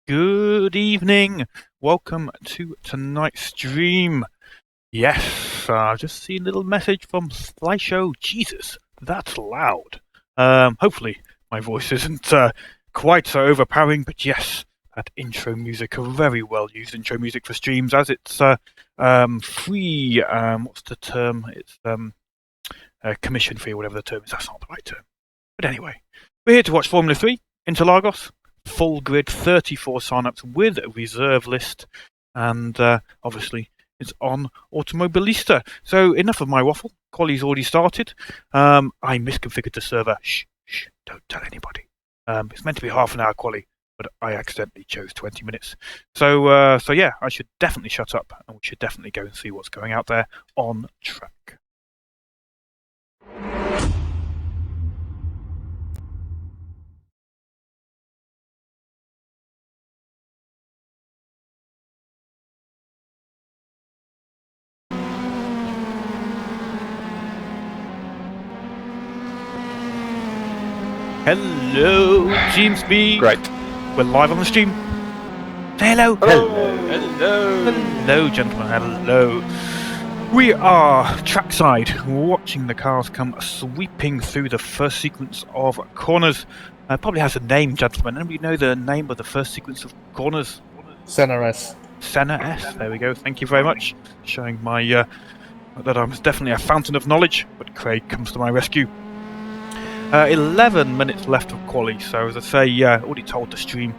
Good evening. Welcome to tonight's stream. Yes, I've just seen a little message from Slideshow. Jesus, that's loud. Hopefully my voice isn't quite so overpowering, but yes, that intro music, a very well used intro music for streams, as it's free. What's the term? It's commission free, or whatever the term is. That's not the right term. But anyway, we're here to watch Formula 3, Interlagos. Full grid, 34 sign-ups with a reserve list, and obviously it's on Automobilista. So enough of my waffle. Quali's already started. I misconfigured the server. Shh, don't tell anybody. It's meant to be half an hour quali, but I accidentally chose 20 minutes. So yeah, I should definitely shut up, and we should definitely go and see what's going out there on track. Hello, Team Speed. Great. We're live on the stream. Say hello. Hello, gentlemen. Hello. We are trackside, watching the cars come sweeping through the first sequence of corners. Probably has a name, gentlemen. Anybody know the name of the first sequence of corners? Senna S. Senna S. There we go. Thank you very much. Showing my that I'm definitely a fountain of knowledge, but Craig comes to my rescue. 11 minutes left of quali, so as I say, already told the stream,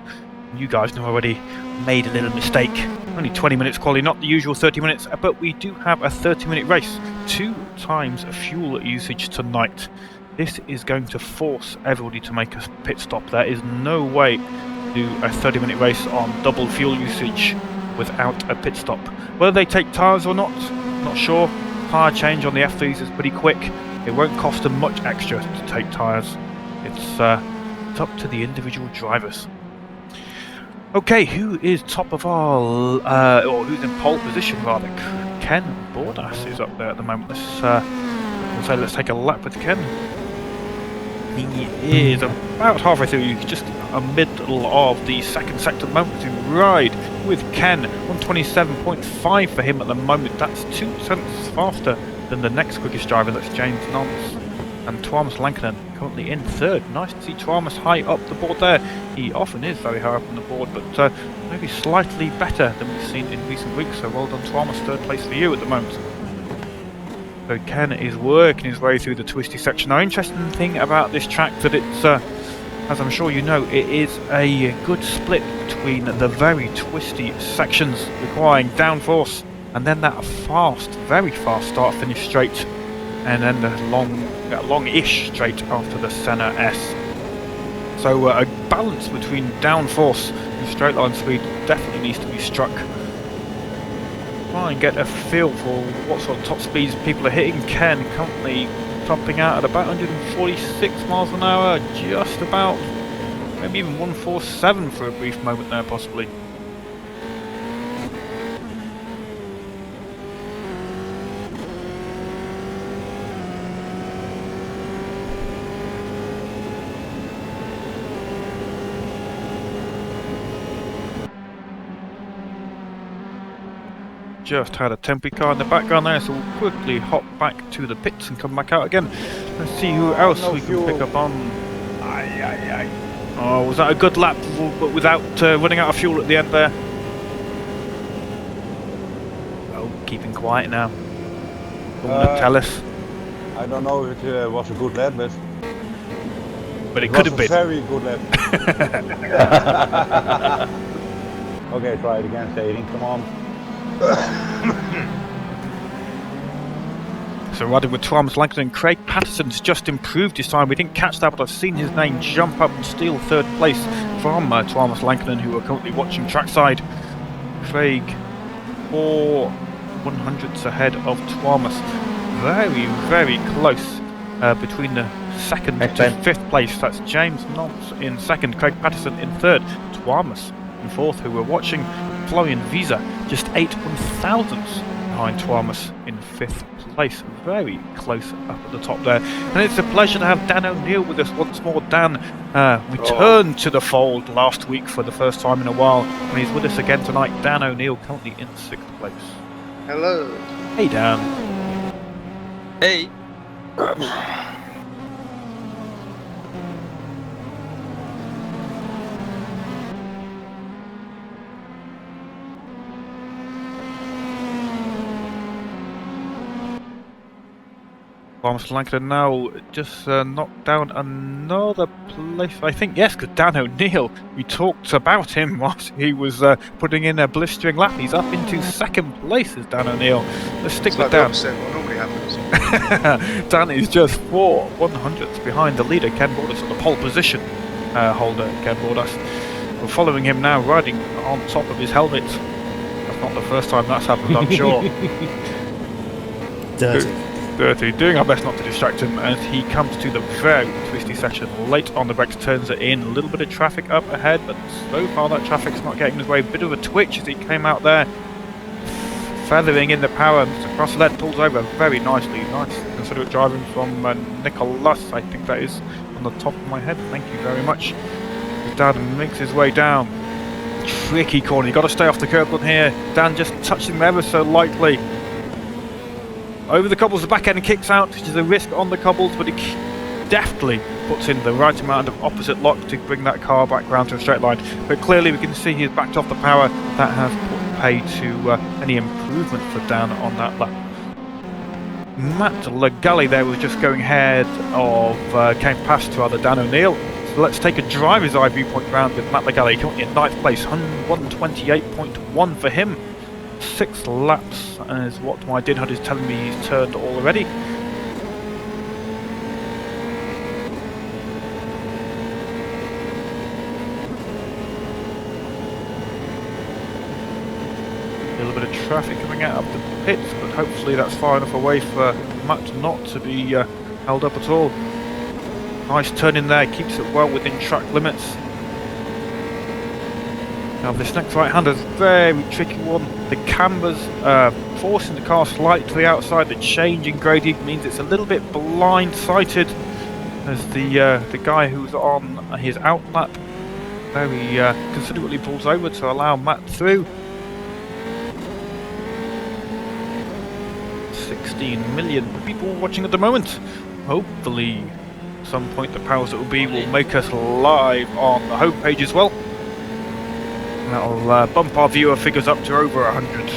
you guys know already, made a little mistake. Only 20 minutes quali, not the usual 30 minutes, but we do have a 30-minute race. 2 times fuel usage tonight. This is going to force everybody to make a pit stop. There is no way to do a 30-minute race on double fuel usage without a pit stop. Whether they take tyres or not sure. Tyre change on the F3s is pretty quick. It won't cost them much extra to take tyres. It's up to the individual drivers. Okay, who is top of our, or who's in pole position rather? Ken Bordas is up there at the moment. Let's take a lap with Ken. He is about halfway through, just a middle of the second sector at the moment to ride with Ken. 127.5 for him at the moment. That's 2 tenths faster than the next quickest driver, that's James Nance. And Thomas Lankinen currently in third. Nice to see Thomas high up the board there. He often is very high up on the board, but maybe slightly better than we've seen in recent weeks. So well done, Thomas. Third place for you at the moment. So Ken is working his way through the twisty section. Now, interesting thing about this track that it's, as I'm sure you know, it is a good split between the very twisty sections requiring downforce, and then that fast, very fast start-finish straight, and then the long-ish straight after the Senna S. So a balance between downforce and straight line speed definitely needs to be struck. Try and get a feel for what sort of top speeds people are hitting. Ken currently topping out at about 146 miles an hour, just about, maybe even 147 for a brief moment there possibly. Just had a temporary car in the background there, so we'll quickly hop back to the pits and come back out again. Let's see who else we can pick up on. Oh, was that a good lap, but without running out of fuel at the end there? Oh, keeping quiet now. Tell us. I don't know if it was a good lap, but it could have been. Very good lap. Okay, try it again, Sadie. Come on. So riding with Thomas Lankinen, Craig Patterson's just improved his time. We didn't catch that, but I've seen his name jump up and steal third place from Thomas Lankinen, who are currently watching trackside. Craig 4 100ths ahead of Thomas. Very, very close between the second to fifth place. That's James Nance in second, Craig Patterson in third, Thomas in fourth, who we're watching. Florian Visa just 8 1,000ths behind Thomas in fifth place, very close up at the top there. And it's a pleasure to have Dan O'Neill with us once more. Dan returned to the fold last week for the first time in a while, and he's with us again tonight. Dan O'Neill currently in 6th place. Hello. Hey Dan. Hey. Thomas Langton now just knocked down another place, I think, yes, because Dan O'Neill, we talked about him whilst he was putting in a blistering lap. He's up into 2nd place as Dan O'Neill. Let's stick with Dan. What normally happens. Dan is just 4/100ths behind the leader, Ken Bordas, on the pole position holder, Ken Bordas. We're following him now, riding on top of his helmet. That's not the first time that's happened, I'm sure. Dirty. Doing our best not to distract him as he comes to the very twisty section. Late on the brakes, turns it in. A little bit of traffic up ahead, but so far that traffic's not getting his way. Bit of a twitch as he came out there, feathering in the power. Mr. Crosslett pulls over very nicely. Nice considerate driving from Nicholas, I think that is, on the top of my head. Thank you very much. Dan makes his way down. Tricky corner. You've got to stay off the curb on here. Dan just touching him ever so lightly. Over the cobbles, the back end kicks out, which is a risk on the cobbles, but he deftly puts in the right amount of opposite lock to bring that car back round to a straight line. But clearly we can see he's backed off the power. That has put pay to any improvement for Dan on that lap. Matt Legally there was just going ahead of, came past rather Dan O'Neill. So let's take a driver's eye viewpoint round with Matt Legally, currently in 9th place, 128.1 for him. 6 laps is what my din HUD is telling me he's turned already. A little bit of traffic coming out of the pits, but hopefully that's far enough away for Matt not to be held up at all. Nice turn in there, keeps it well within track limits. Now this next right-hander is a very tricky one. The camber's forcing the car slightly to the outside. The change in gradient means it's a little bit blind-sighted as the guy who's on his out lap very considerably pulls over to allow Matt through. 16 million people watching at the moment. Hopefully at some point the powers that will be will make us live on the homepage as well. That'll bump our viewer figures up to over 100.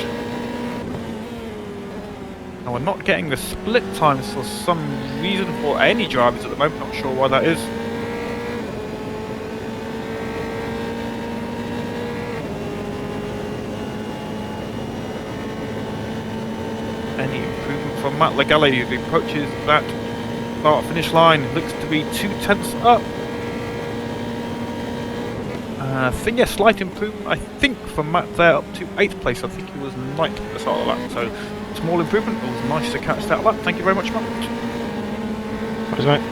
Now we're not getting the split times for some reason for any drivers at the moment, not sure why that is. Any improvement from Matt Legale as he approaches that start finish line, looks to be 2/10 up. I think a slight improvement, I think, from Matt there up to 8th place. I think he was 9th at the start of the lap, so small improvement. It was nice to catch that lap. Thank you very much, Matt. Thanks, mate.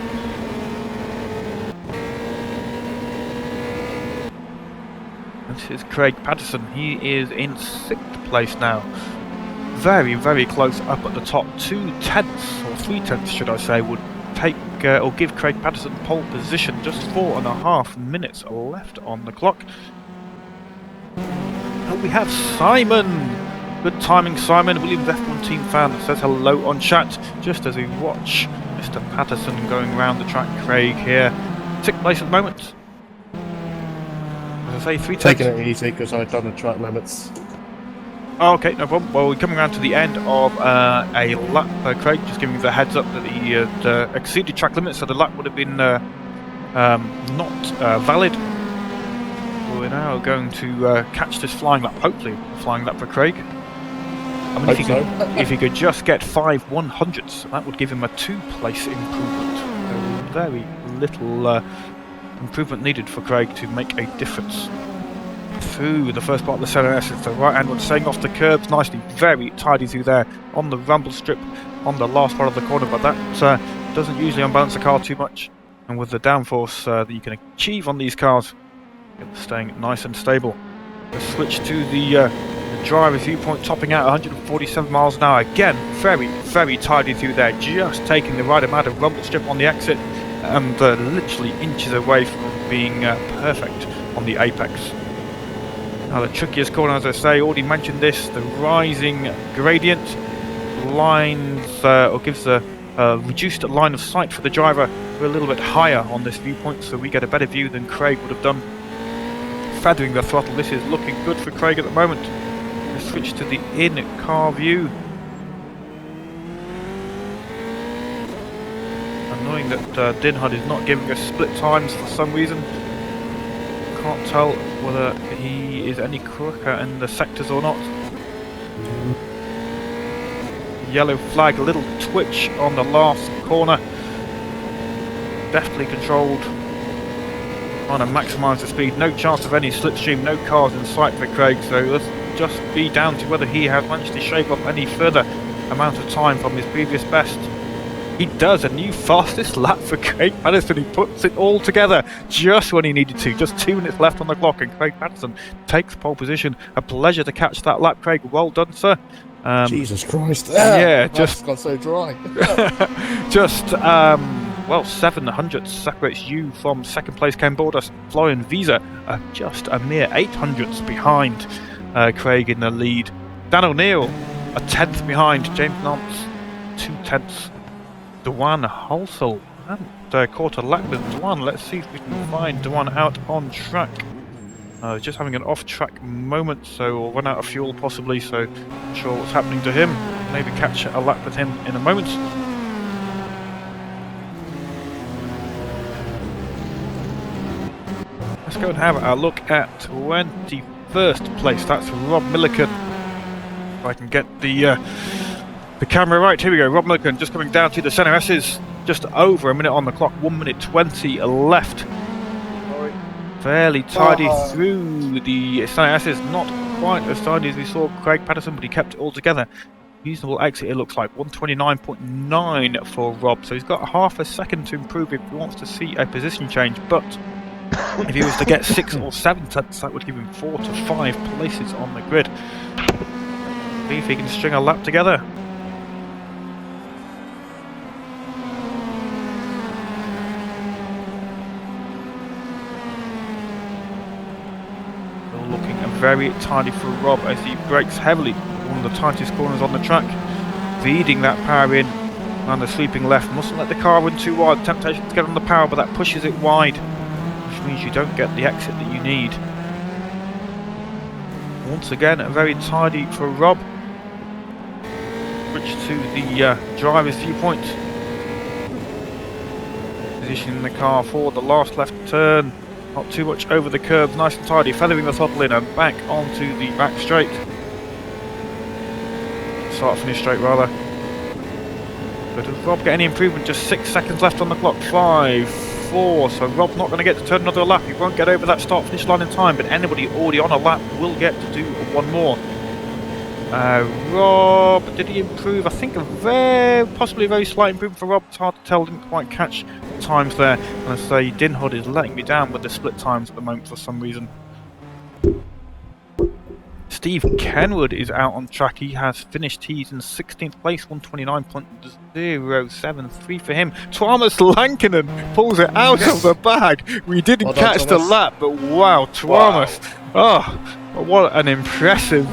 This is Craig Patterson. He is in 6th place now. Very, very close up at the top. 2/10 or 3/10, should I say, would take or give Craig Patterson pole position. Just 4.5 minutes left on the clock. And we have Simon. Good timing, Simon. Williams F1 team fan says hello on chat just as we watch Mr. Patterson going around the track. Craig here, 6th place at the moment. As I say, 3/10. Taking it easy because I've done the track limits. Oh, okay, no problem. Well, we're coming around to the end of a lap, Craig, just giving you the heads up that he had exceeded track limits, so the lap would have been not valid. We're now going to catch this flying lap, hopefully a flying lap for Craig. I mean, if he could just get 5/100ths, that would give him a 2-place improvement. So very little improvement needed for Craig to make a difference. Through the first part of the CLS, it's the right hand one staying off the curbs nicely, very tidy through there on the rumble strip on the last part of the corner, but that doesn't usually unbalance the car too much, and with the downforce that you can achieve on these cars, it's staying nice and stable. Let's switch to the driver's viewpoint, topping out 147 miles an hour. Again, very tidy through there, just taking the right amount of rumble strip on the exit and literally inches away from being perfect on the apex. Now the trickiest corner, as I say, already mentioned this, the rising gradient lines or gives a reduced line of sight for the driver. We're a little bit higher on this viewpoint, so we get a better view than Craig would have done. Feathering the throttle, this is looking good for Craig at the moment. We'll switch to the in-car view. Annoying that Dinhud is not giving us split times for some reason. Can't tell whether he is any quicker in the sectors or not. Yellow flag, a little twitch on the last corner. Deftly controlled. Trying to maximise the speed. No chance of any slipstream, no cars in sight for Craig, so let's just be down to whether he has managed to shave off any further amount of time from his previous best. He does, a new fastest lap for Craig Patterson. He puts it all together just when he needed to. Just 2 minutes left on the clock and Craig Patterson takes pole position. A pleasure to catch that lap, Craig. Well done, sir. Jesus Christ. Yeah, just got so dry. just, well, 700 separates you from second place Ken Bordas. Florian Visa just a mere 800ths behind Craig in the lead. Dan O'Neill a 10th behind. James Nance 2/10. Dewan Halsell and quarter lap with Dewan. Let's see if we can find Dewan out on track. Just having an off-track moment, so we'll run out of fuel possibly, so not sure what's happening to him. Maybe catch a lap with him in a moment. Let's go and have a look at 21st place. That's Rob Milliken. If I can get the camera right. Here we go. Rob Milliken just coming down to the centre S's. Just over a minute on the clock. 1 minute 20 left. Fairly tidy through the centre S's. Not quite as tidy as we saw Craig Patterson, but he kept it all together. Reasonable exit, it looks like. 129.9 for Rob. So he's got half a second to improve if he wants to see a position change. But if he was to get 6 or 7 tenths, that would give him 4 to 5 places on the grid. See if he can string a lap together. Still looking very tidy for Rob as he brakes heavily. One of the tightest corners on the track. Feeding that power in and the sweeping left. Mustn't let the car run too wide. Temptation to get on the power, but that pushes it wide, which means you don't get the exit that you need. Once again, very tidy for Rob. Switch to the driver's viewpoint. Positioning the car for the last left turn. Not too much over the curves, nice and tidy. Feathering the throttle in and back onto the back straight. Start finish straight rather. But does Rob get any improvement? Just 6 seconds left on the clock. 5, 4. So Rob's not going to get to turn another lap. He won't get over that start finish line in time, but anybody already on a lap will get to do one more. Rob, did he improve? I think possibly a very slight improvement for Rob. It's hard to tell, didn't quite catch the times there. And I say Dinhud is letting me down with the split times at the moment for some reason. Steve Kenwood is out on track. He has finished. He's in 16th place, 129.073 for him. Tuomas Lankinen pulls it out of the bag. We didn't catch the lap, but wow, Tuomas. Wow. Oh, what an impressive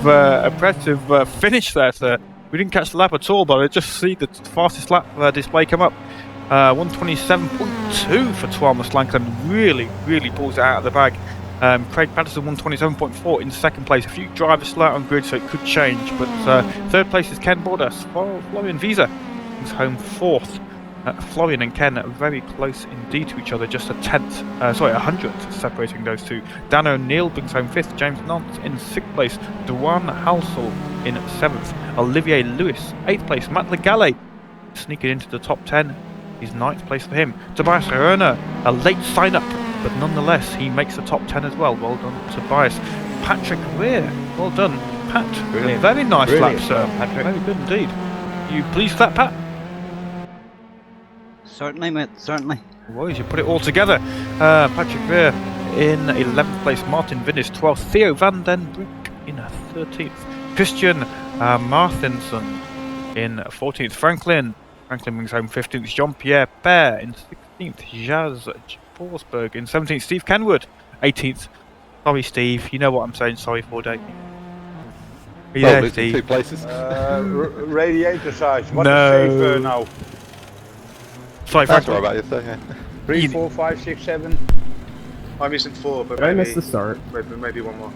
finish there, sir. We didn't catch the lap at all, but I just see the fastest lap display come up. 127.2 for Tuomas Lankinen. Really pulls it out of the bag. Craig Patterson 127.4 in second place. A few drivers still out on grid, so it could change. But third place is Ken Bordas. Florian Visa is home fourth. Florian and Ken are very close indeed to each other. Just a 100th separating those two. Dan O'Neill brings home fifth. James Nance in sixth place. Dewan Halsell in seventh. Olivier Lewis 8th place. Matt Legale sneaking into the top 10 is 9th place for him. Tobias Röner, a late sign up, but nonetheless he makes the top 10 as well. Well done, Tobias. Patrick Weir, well done, Pat. Brilliant. Very nice lap, sir. Patrick. Very good indeed. You pleased with that, Pat? Certainly, mate, certainly. Well, you put it all together. Patrick Weir in 11th place, Martin Vinnis 12th, Theo van den Broek in 13th. Christian Martinson in 14th. Franklin brings home 15th. Jean-Pierre Père in 16th. Jazz Forsberg in 17th. Steve Kenwood 18th. Sorry, Steve. You know what I'm saying. Sorry for, Dave. Yeah, oh, Steve. 2 places. Radiator size. What No. is safe now? Sorry, That's Franklin. what about you say, yeah. 3, 4, 5, 6, 7. I'm using 4, but I maybe, missed the start. maybe one more.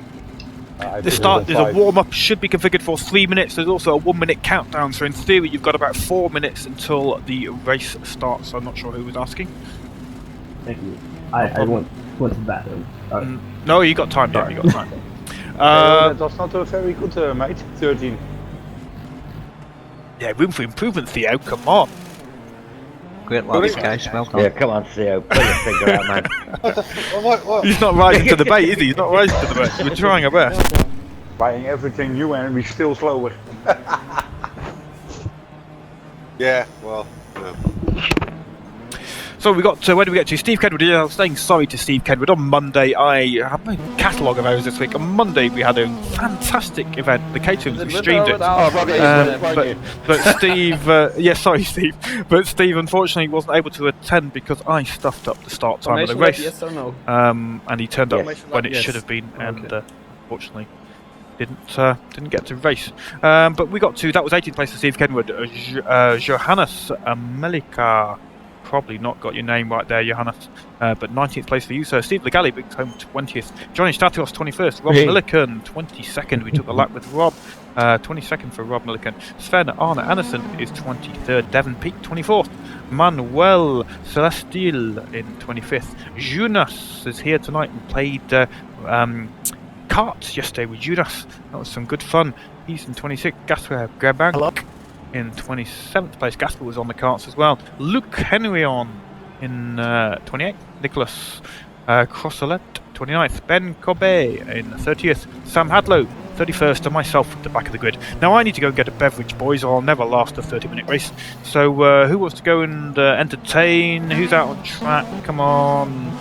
The start, there's a warm-up, should be configured for 3 minutes. There's also a 1-minute countdown, so in theory you've got about 4 minutes until the race starts. I'm not sure who was asking. Thank you. I went to the bathroom. No, you got time, Dan, you got time. That was not a very good mate. 13. Yeah, room for improvement, Theo, come on. Great lads, guys. Well done. Yeah, come on, Theo. Put your finger out, man. What? He's not rising to the bait, is he? He's not rising to the bait. We're trying our best. Buying everything new and we still slower. Yeah, well, no. So we got to, where do we get to? Steve Kenwood. Yeah, I was saying sorry to Steve Kenwood. On Monday, I have my catalogue of hours this week. On Monday, we had a fantastic event. The catering, we streamed it. But Steve, yeah, sorry, Steve. But Steve, unfortunately, wasn't able to attend because I stuffed up the start time of the race. Yes or no? And he turned up Yes. when it Yes. should have been, and Okay. unfortunately didn't get to race. But we got to, that was 18th place for Steve Kenwood. Johannes Melika. Probably not got your name right there, Johannes. But 19th place for you, sir. Steve Legali brings home 20th. Johnny Statios 21st. Rob Milliken 22nd. We took the lap with Rob. 22nd for Rob Milliken. Sven Arne Andersen is 23rd. Devon Peak 24th. Manuel Celestil in 25th. Jonas is here tonight and played karts yesterday with Jonas. That was some good fun. He's in 26th. Gasper Grabank in 27th place. Gasper was on the karts as well. Luke Henryon in 28th. Nicholas Crossolet 29th. Ben Corbet in 30th. Sam Hadlow 31st, and myself at the back of the grid. Now I need to go and get a beverage, boys, or I'll never last a 30-minute race. So who wants to go and entertain? Who's out on track? Come on.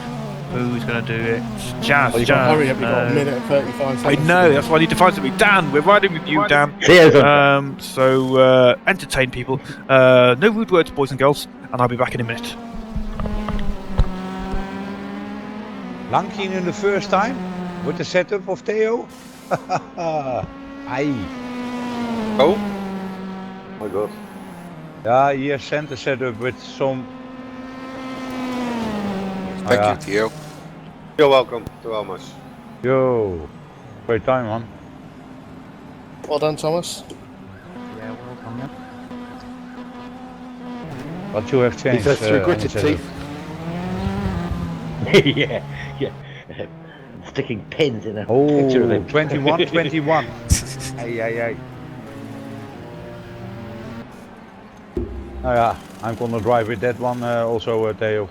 Who's going to do it? Jazz, Well, you Jazz. got to hurry up, you've got a minute and 35 I seconds. know, that's why I need to find something. Dan, we're riding with you, Dan. Theo's on. So entertain people. No rude words, boys and girls, and I'll be back in a minute. Lanking in the first time with the setup of Theo. Aye. Oh? My god. Yeah, he has sent a setup with some. Thank you, Theo. You're welcome to Almas. Yo, great time, man. Well done, Thomas. Yeah, well done, man. What you have changed? He says through gritted on the teeth. yeah. Sticking pins in a setup? picture of Oh, him. 21, 21. Hey. Oh yeah, I'm gonna drive with that one also, Theo.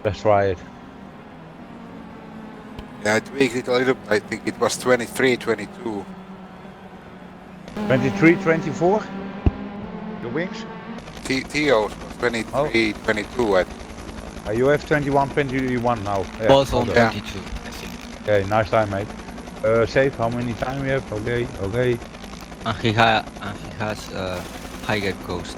Let's try it. Yeah, I tweaked it a little. I think it was 23, 22. 23, 24? The wings? Theo was 23, 22. You have 21, 21 now. Yeah, Both on okay. 22, I think. Okay, nice time, mate. Safe, how many time we have? Okay. And he has higher ghost.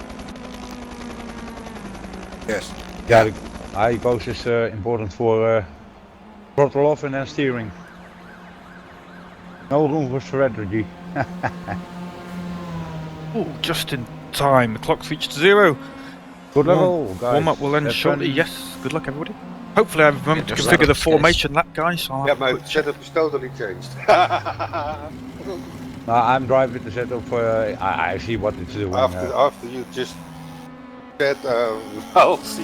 Yes. Yeah, the high ghost is important for throttle off and then steering. No room for strategy. Oh, just in time. The clock's reached 0. Good level, guys. Warm up will end Have shortly. fun. Yes, good luck, everybody. Hopefully, I've remembered to good configure luck. the formation lap, guys. So I'll Yeah, have a my quick check. setup is totally changed. I'm driving the setup. I see what it's doing. after you just said, I'll see.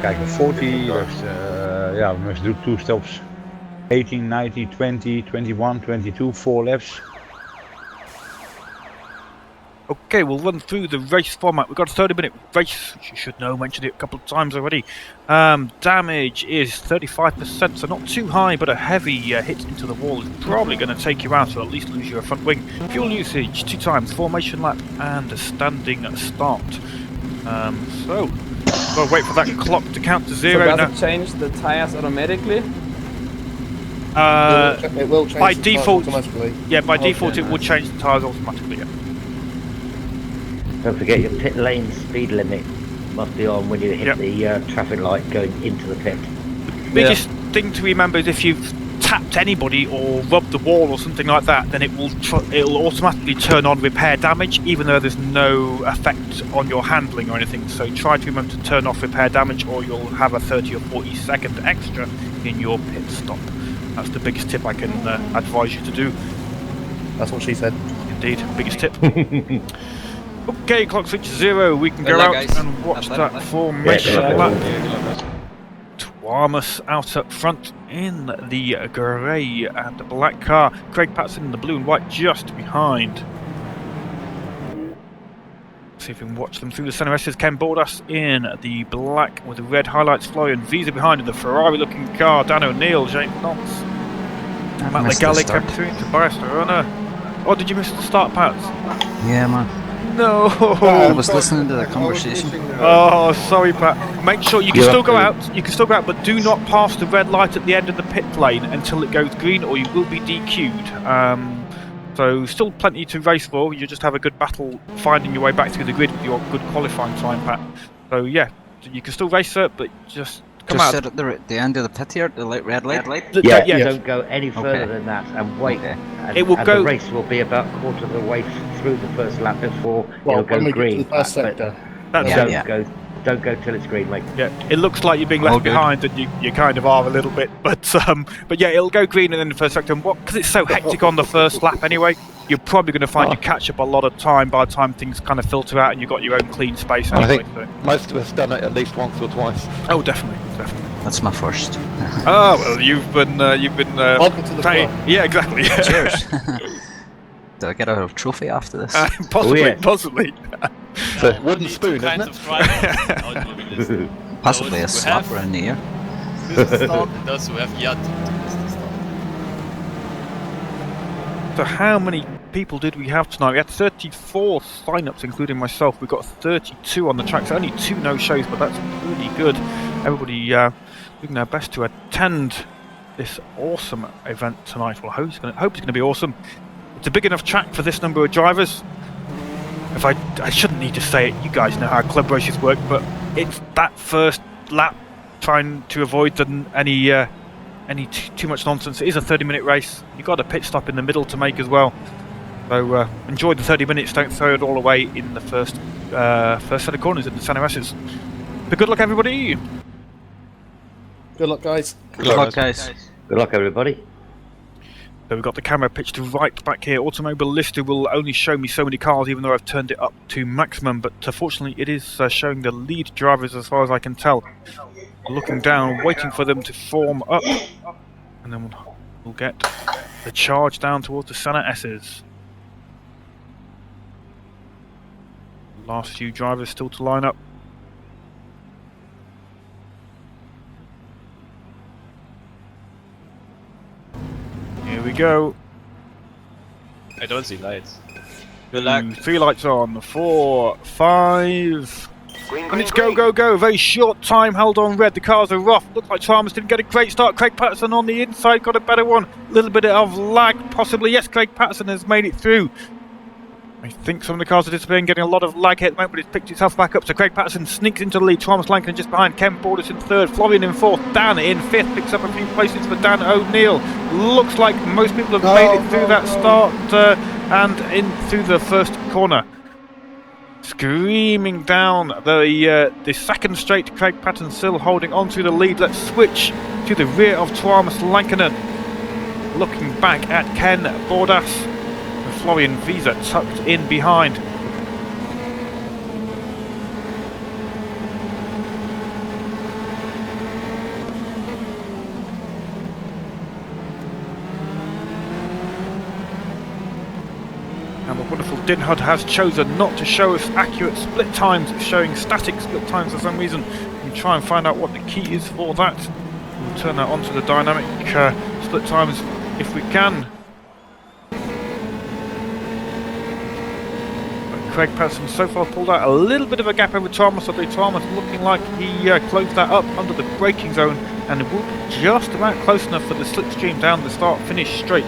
Kijk, 40, yeah, we must do 2 stops. 18, 19, 20, 21, 22, 4 laps. Okay, we'll run through the race format. We've got a 30-minute race, which you should know, mentioned it a couple of times already. Damage is 35%, so not too high, but a heavy hit into the wall is probably going to take you out, or at least lose your front wing. Fuel usage, 2 times, formation lap, and a standing start. So, we'll wait for that clock to count to 0 So does now. it change the tires automatically? It will change by the default- tyres automatically. Yeah, by Okay, default it will nice. change the tyres automatically. Yeah. Don't forget your pit lane speed limit must be on when you hit Yep. the traffic light going into the pit. Biggest thing to remember is if you've tapped anybody or rubbed the wall or something like that, then it'll automatically turn on repair damage, even though there's no effect on your handling or anything. So try to remember to turn off repair damage, or you'll have a 30 or 40 second extra in your pit stop. That's the biggest tip I can advise you to do. That's what she said. Indeed, biggest tip. Okay, clock switch 0. We can Good go luck, out guys. and watch Have fun, that have formation Yeah, good luck. lap. Tuamus out up front in the grey and black car. Craig Patterson in the blue and white just behind. See if we can watch them through the centre S's. Ken Bordas in the black with the red highlights. Florian Visa behind in the Ferrari looking car. Dan O'Neill, James Knotts, Matt missed the Legali start. came through into Tobias Runner. Oh, did you miss the start, Pats? Yeah, man. No! I was listening to the conversation. Oh, sorry, Pat. Make sure you can You're still up go to- out. You can still go out, but do not pass the red light at the end of the pit lane until it goes green, or you will be DQ'd. So still plenty to race for. You just have a good battle finding your way back through the grid with your good qualifying time, Pat. So yeah, you can still race it, but just come Just out. sit at the end of the pit here, the red light. Yeah, yeah. don't go any further Okay. than that and wait. Okay. And, It will and go- the race will be about a quarter of the way through the first lap before Well, it'll go when we green. get to the first But sector. That's Yeah, it. don't go till it's green, mate. Yeah, it looks like you're being All left good. behind, and you kind of are a little bit. But yeah, it'll go green and then the first sector. And because it's so hectic on the first lap anyway, you're probably going to find you catch up a lot of time by the time things kind of filter out and you've got your own clean space I anyway. think- So. Most of us done it at least once or twice. Oh, definitely. That's my first. Oh well, you've been Welcome to the playing. club. Yeah, exactly. Cheers. Do I get a trophy after this? Possibly, Oh, yeah. possibly. It's a wooden spoon, isn't kinds it? of drivers, Automobilista. Possibly a Those who have slapper in the ear. business start and those who have yet to business start. So how many people did we have tonight? We had 34 sign-ups, including myself. We got 32 on the track, so only 2 no-shows, but that's pretty good. Everybody doing their best to attend this awesome event tonight. Well, I hope it's going to be awesome. It's a big enough track for this number of drivers. If I shouldn't need to say it, you guys know how club races work, but it's that first lap trying to avoid any too much nonsense. It is a 30-minute race. You've got a pit stop in the middle to make as well. So enjoy the 30 minutes. Don't throw it all away in the first set of corners in the San S's. But good luck, everybody. Good luck, guys. Good luck, guys. Good luck, everybody. So we've got the camera pitched right back here. Automobilista will only show me so many cars, even though I've turned it up to maximum. But fortunately, it is showing the lead drivers as far as I can tell. Looking down, waiting for them to form up, and then we'll get the charge down towards the Senna S's. Last few drivers still to line up. Here we go. I don't see lights. Good luck. 3 lights on. 4, 5. And it's go, go, go. Very short time held on red. The cars are rough. Looks like Chalmers didn't get a great start. Craig Patterson on the inside got a better one. A little bit of lag, possibly. Yes, Craig Patterson has made it through. I think some of the cars are disappearing, getting a lot of lag here at the moment, but it's picked itself back up. So Craig Patterson sneaks into the lead. Thomas Lankin just behind. Ken Borders in 3rd. Florian in 4th. Dan in 5th. Picks up a few places for Dan O'Neill. Looks like most people have made it through that start and in through the first corner. Screaming down the second straight. Craig Patton still holding on to the lead. Let's switch to the rear of Tuomas Lankinen. Looking back at Ken Bordas. And Florian Visa tucked in behind. And the wonderful Dinhud has chosen not to show us accurate split times. It's showing static split times for some reason. We'll try and find out what the key is for that. We'll turn that onto the dynamic split times if we can. But Craig Patterson so far pulled out a little bit of a gap over Thomas, although Thomas looking like he closed that up under the braking zone and it will be just about close enough for the slipstream down the start-finish straight.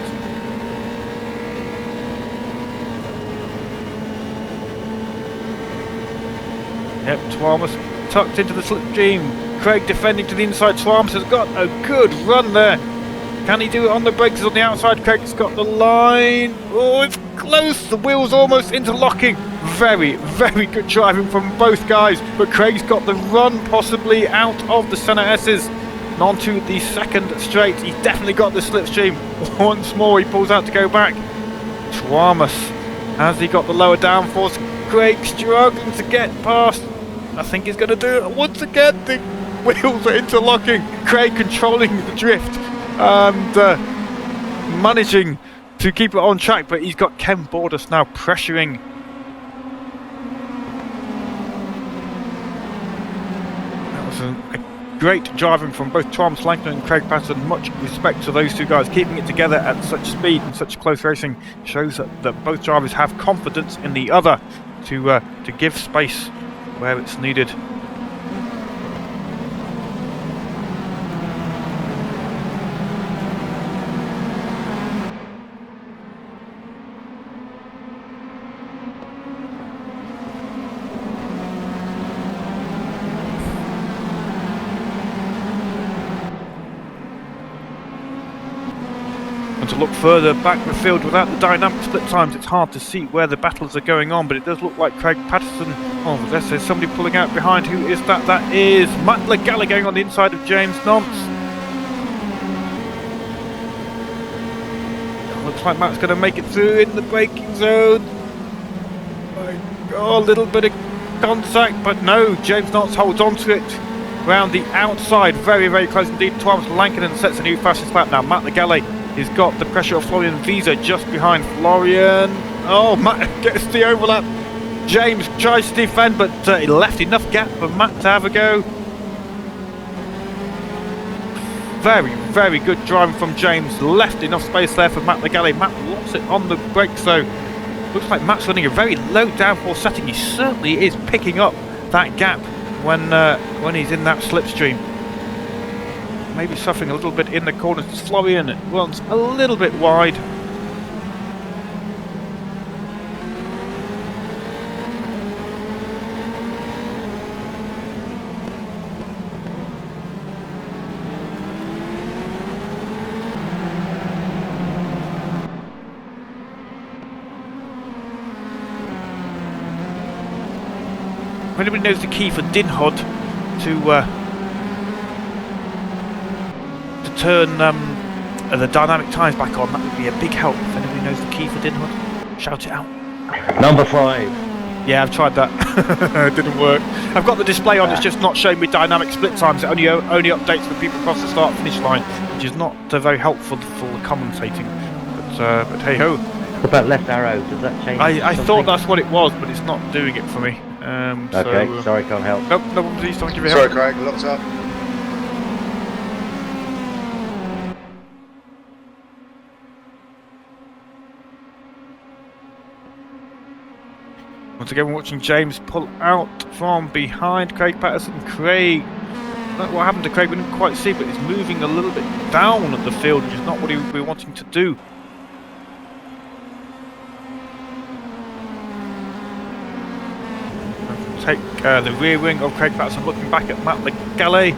Yep, Thomas tucked into the slipstream. Craig defending to the inside. Thomas has got a good run there. Can he do it on the brakes on the outside? Craig's got the line. Oh, it's close. The wheels almost interlocking. Very, very good driving from both guys. But Craig's got the run possibly out of the Senna S's. And onto the second straight. He definitely got the slipstream. Once more, he pulls out to go back. Thomas, has he got the lower downforce? Craig struggling to get past. I think he's going to do it once again. The wheels are interlocking. Craig controlling the drift and managing to keep it on track, but he's got Ken Bordus now pressuring. That was a great driving from both Thomas Langton and Craig Patterson. Much respect to those two guys. Keeping it together at such speed and such close racing shows that both drivers have confidence in the other to give space where it's needed. And to look further back the field without the dynamic split times, it's hard to see where the battles are going on, but it does look like Craig Patterson. Oh, there's somebody pulling out behind. Who is that? That is Matt Legale going on the inside of James Nance. Looks like Matt's going to make it through in the braking zone. Oh, a little bit of contact, but no, James Nance holds on to it round the outside. Very, very close indeed. Thomas Lankinen sets a new fastest lap now. Matt Legale has got the pressure of Florian Visa just behind Florian. Oh, Matt gets the overlap. James tries to defend, but he left enough gap for Matt to have a go. Very, very good driving from James. Left enough space there for Matt Legale. Matt lost it on the brakes, so looks like Matt's running a very low downforce setting. He certainly is picking up that gap when he's in that slipstream. Maybe suffering a little bit in the corners. Florian runs a little bit wide. If anybody knows the key for Dinhod to turn the dynamic tyres back on, that would be a big help. If anybody knows the key for Dinhod, shout it out. Number 5. Yeah, I've tried that. It didn't work. I've got the display on, it's just not showing me dynamic split times. It only updates when people cross the start finish line, which is not very helpful for the commentating. But hey ho. What about left arrow? Does that change? I thought that's what it was, but it's not doing it for me. Okay, so, sorry, can't help. Nope, no problem, please don't give me Sorry, help. Craig, locked up. Once again, we're watching James pull out from behind Craig Patterson. Craig, what happened to Craig we didn't quite see, but he's moving a little bit down at the field, which is not what we were wanting to do. Take the rear wing of Craig Patterson, looking back at Matt Legale.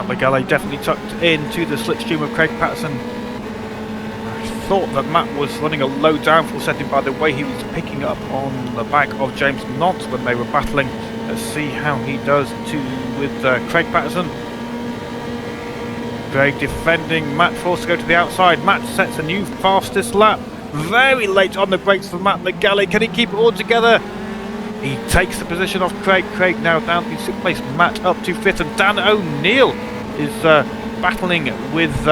Legale definitely tucked into the slipstream of Craig Patterson. I thought that Matt was running a low downforce setting by the way he was picking up on the back of James Nance when they were battling. Let's see how he does with Craig Patterson. Craig defending, Matt forced to go to the outside. Matt sets a new fastest lap. Very late on the brakes for Matt Legale. Can he keep it all together? He takes the position off Craig. Craig now down to 6th place. Matt up to 5th, and Dan O'Neill is battling with who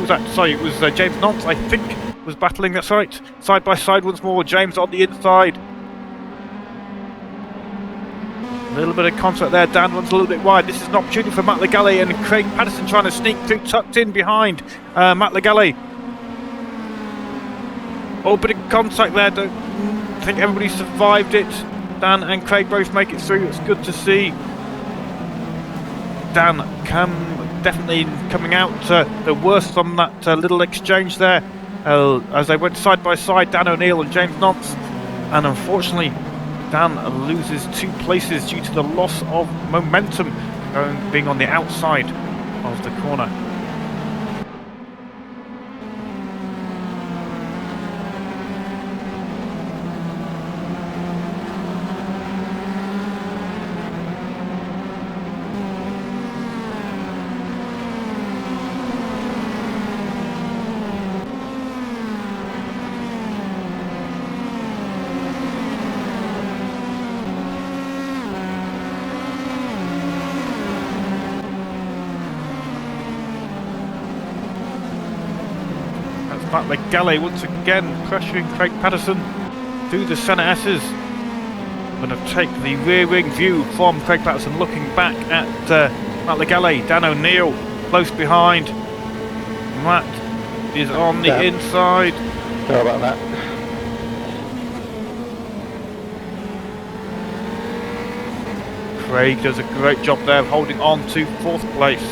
was that? Sorry, it was James Nance, I think, was battling. That's right. Side by side once more. James on the inside. A little bit of contact there. Dan runs a little bit wide. This is an opportunity for Matt Legale and Craig Patterson trying to sneak through, tucked in behind Matt Legale. Oh, bit of contact there. Don't think everybody survived it. Dan and Craig both make it through. It's good to see. Dan definitely coming out the worst from that little exchange there as they went side by side, Dan O'Neill and James Nance, and unfortunately Dan loses 2 places due to the loss of momentum being on the outside of the corner. Matt Legale once again pressuring Craig Patterson through the centre S's. I'm going to take the rear wing view from Craig Patterson looking back at Matt Legale. Dan O'Neill close behind. Matt is on the inside. Sorry about that. Craig does a great job there of holding on to 4th place.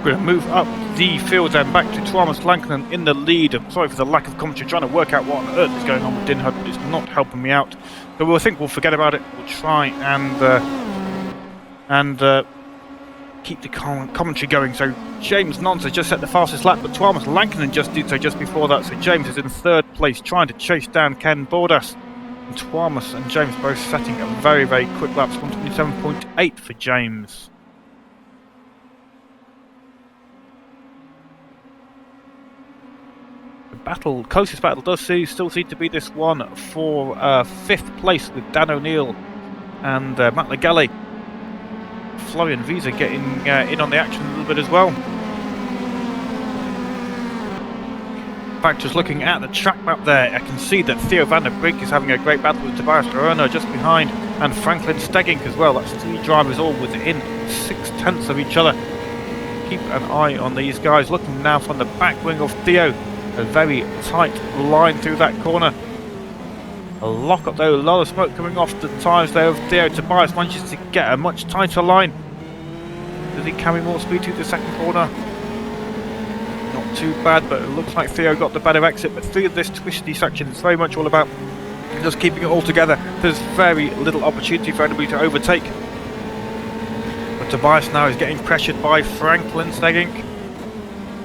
We're going to move up the field and back to Thomas Lankinen in the lead. I'm sorry for the lack of commentary, trying to work out what on earth is going on with Dinhud, but it's not helping me out. So I think we'll forget about it. We'll try and keep the commentary going. So James Nance has just set the fastest lap, but Thomas Lankinen just did so just before that. So James is in 3rd place, trying to chase down Ken Bordas. And Thomas and James both setting a very, very quick laps, 127.8 for James. Closest battle does still seem to be this one for 5th place with Dan O'Neill and Matt Legale. Florian Visa getting in on the action a little bit as well. In fact, just looking at the track map there, I can see that Theo van der Brink is having a great battle with Tobias Verona just behind, and Franklin Steggink as well. That's 3 drivers all within 6/10 of each other. Keep an eye on these guys. Looking now from the back wing of Theo. A very tight line through that corner. A lock up though, a lot of smoke coming off the tyres there of Theo. Tobias manages to get a much tighter line. Does he carry more speed to the 2nd corner? Not too bad, but it looks like Theo got the better exit. But through this twisty section, it's very much all about just keeping it all together. There's very little opportunity for anybody to overtake. But Tobias now is getting pressured by Franklin Steggink.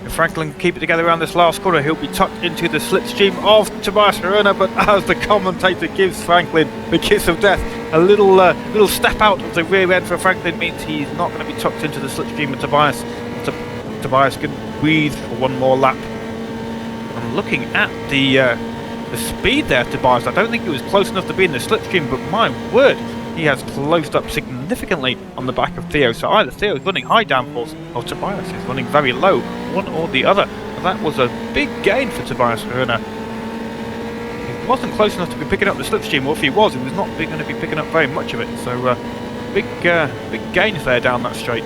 If Franklin can keep it together around this last corner, he'll be tucked into the slipstream of Tobias Verona, but as the commentator gives Franklin the kiss of death, a little step out of the rear end for Franklin means he's not going to be tucked into the slipstream of Tobias. Tobias can breathe for one more lap. I'm looking at the speed there of Tobias. I don't think he was close enough to be in the slipstream, but my word, he has closed up significantly on the back of Theo. So either Theo is running high downforce or Tobias is running very low, one or the other. And that was a big gain for Tobias Verona. He wasn't close enough to be picking up the slipstream, or if he was not going to be picking up very much of it. So big gains there down that straight.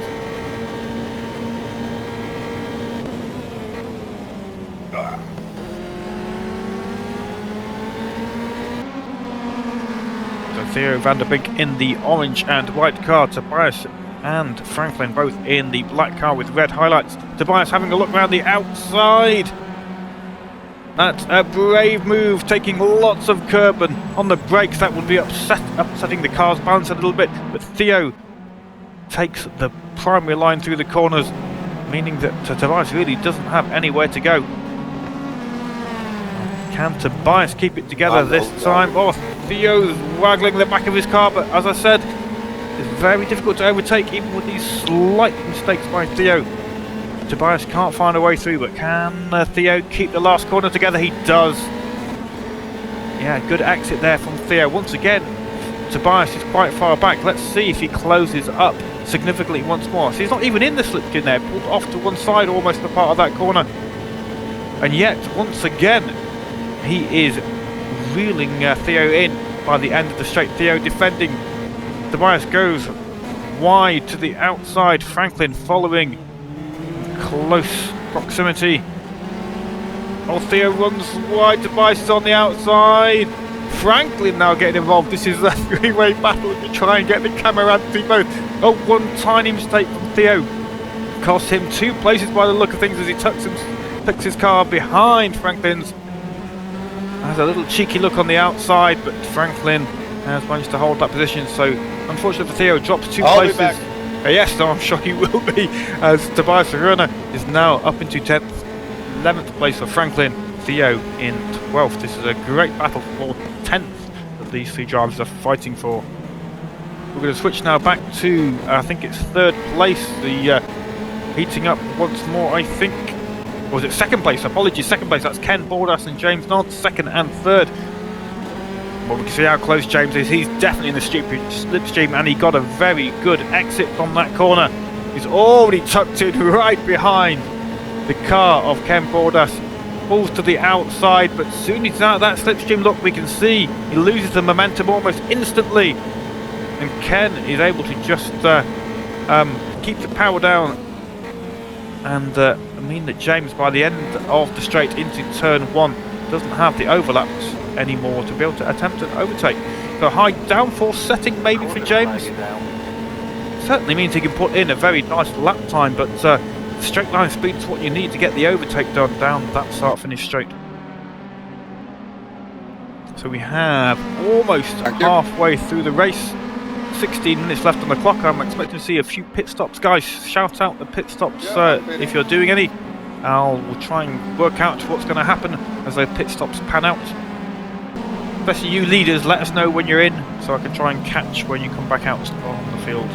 Theo van der Brink in the orange and white car. Tobias and Franklin both in the black car with red highlights. Tobias having a look around the outside. That's a brave move, taking lots of curb, and on the brakes that would be upsetting the car's balance a little bit. But Theo takes the primary line through the corners, meaning that Tobias really doesn't have anywhere to go. Can Tobias keep it together this time? Oh, Theo's waggling the back of his car, but as I said, it's very difficult to overtake even with these slight mistakes by Theo. Tobias can't find a way through, but can Theo keep the last corner together? He does. Yeah, good exit there from Theo. Once again, Tobias is quite far back. Let's see if he closes up significantly once more. So he's not even in the slipstream there, pulled off to one side, almost a part of that corner. And yet, once again, he is reeling Theo in by the end of the straight. Theo defending. Tobias goes wide to the outside. Franklin following. Close proximity. Oh, Theo runs wide. Tobias is on the outside. Franklin now getting involved. This is a three-way battle to try and get the camera to see both. Oh, one tiny mistake from Theo cost him 2 places by the look of things as he tucks his car behind Franklin's. Has a little cheeky look on the outside, but Franklin has managed to hold that position. So, unfortunately for Theo, drops 2 I'll be places. back. Yes, no, I'm sure he will be, as Tobias Aruna is now up into 10th, 11th place for Franklin, Theo in 12th. This is a great battle for 10th that these 3 drivers are fighting for. We're going to switch now back to, I think it's 3rd place, the heating up once more, I think. Or was it 2nd place? Apologies, 2nd place. That's Ken Bordas and James Nod, 2nd and 3rd. Well, we can see how close James is. He's definitely in the slipstream, and he got a very good exit from that corner. He's already tucked in right behind the car of Ken Bordas. Pulls to the outside, but soon he's out of that slipstream. Look, we can see he loses the momentum almost instantly. And Ken is able to just keep the power down and mean that James, by the end of the straight into turn 1, doesn't have the overlaps anymore to be able to attempt an overtake. So high downforce setting maybe for James. Certainly means he can put in a very nice lap time, but straight line speed is what you need to get the overtake done down that start finish straight. So we have almost halfway through the race. 16 minutes left on the clock. I'm expecting to see a few pit stops. Guys, shout out the pit stops if you're doing any. We'll try and work out what's going to happen as those pit stops pan out. Especially you leaders, let us know when you're in so I can try and catch when you come back out on the field.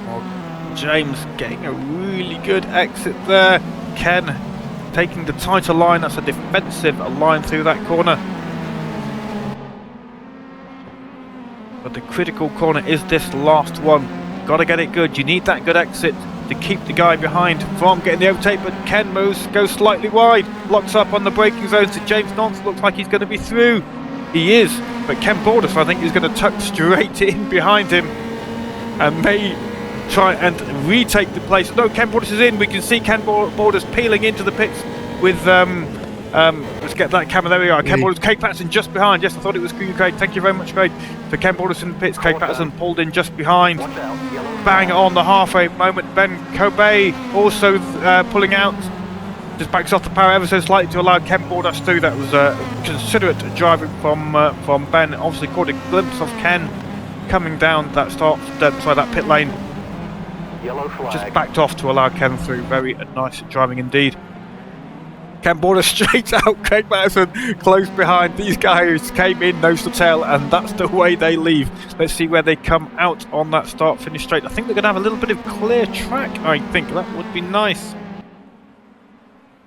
Well, James getting a really good exit there. Ken taking the tighter line. That's a defensive line through that corner. But the critical corner is this last one. Got to get it good. You need that good exit to keep the guy behind from getting the overtake, but Ken goes slightly wide, locks up on the braking zone to James Nance. Looks like he's going to be through. He is, but Ken Bordas, I think, is going to tuck straight in behind him and may try and retake the place. No, Ken Bordas is in. We can see Ken Bordas peeling into the pits with let's get that camera. There we are. Ken Bordas, Craig Patterson just behind. Yes, I thought it was Craig. Thank you very much, Craig. So Ken Bordas in the pits. Craig Patterson pulled in just behind. Bang on the halfway moment. Ben Kobe also pulling out. Just backs off the power ever so slightly to allow Ken Bordas through. That was considerate driving from Ben. Obviously caught a glimpse of Ken coming down that that pit lane. Just backed off to allow Ken through. Very nice driving indeed. Ken Bordas straight out, Craig Patterson close behind. These guys came in nose to tail, and that's the way they leave. Let's see where they come out on that start finish straight. I think they're going to have a little bit of clear track. I think that would be nice.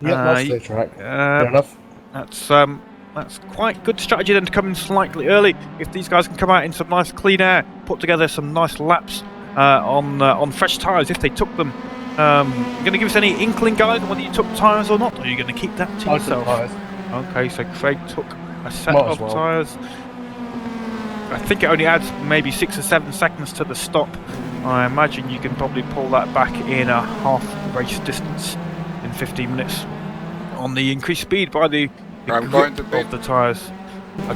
Yeah, that's clear track. Fair enough. That's quite good strategy then to come in slightly early. If these guys can come out in some nice clean air, put together some nice laps on fresh tyres if they took them. Going to give us any inkling, guys, on whether you took tyres or not, or are you going to keep that to yourself? Okay, so Craig took a set of tyres. I think it only adds maybe 6 or 7 seconds to the stop. I imagine you can probably pull that back in a half race distance in 15 minutes on the increased speed by the grip of the tyres.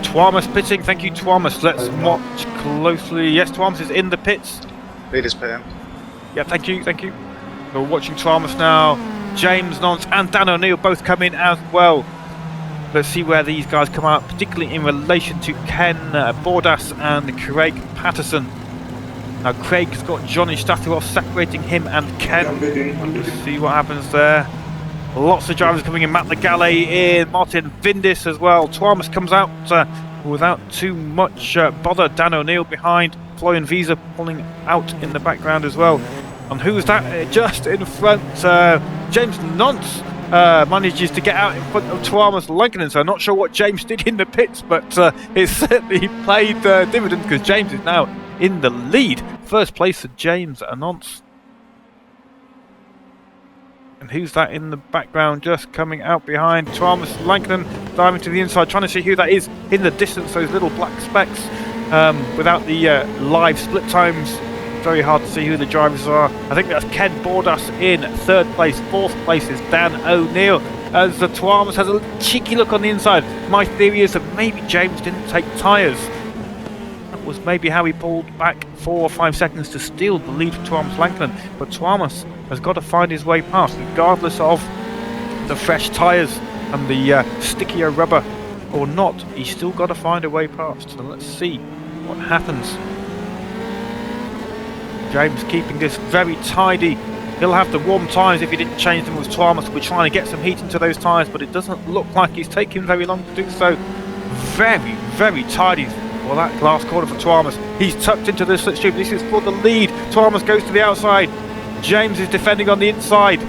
Tuamas pitting, thank you Tuamas. Let's watch closely. Yes, Tuamas is in the pits. Leaders PM. Yeah, thank you. We're watching Tuamas now. James Nance and Dan O'Neill both come in as well. Let's see where these guys come out, particularly in relation to Ken Bordas and Craig Patterson. Now Craig's got Johnny Statuoff separating him and Ken. Let's see what happens there. Lots of drivers coming in. Matt Legale in, Martin Vindis as well. Tuamas comes out without too much bother. Dan O'Neill behind. Florian Visa pulling out in the background as well. And who's that just in front? James Nance manages to get out in front of Tuamas Lankinen. So I'm not sure what James did in the pits, but it certainly played dividends because James is now in the lead. First place for James Nance. And who's that in the background just coming out behind? Tuamas Lankinen diving to the inside, trying to see who that is in the distance, those little black specks. Without the live split times, very hard to see who the drivers are. I think that's Ken Bordas in third place. Fourth place is Dan O'Neill, as the Tuamas has a little cheeky look on the inside. My theory is that maybe James didn't take tyres. That was maybe how he pulled back 4 or 5 seconds to steal the lead for Tuamas Lankinen. But Tuamas has got to find his way past, regardless of the fresh tyres and the stickier rubber or not. He's still got to find a way past. So let's see what happens. James keeping this very tidy. He'll have to warm tyres if he didn't change them with Tuamas. We're trying to get some heat into those tyres, but it doesn't look like he's taking very long to do so. Very, very tidy. Well, that last corner for Tuamas. He's tucked into the slipstream. This is for the lead. Tuamas goes to the outside. James is defending on the inside.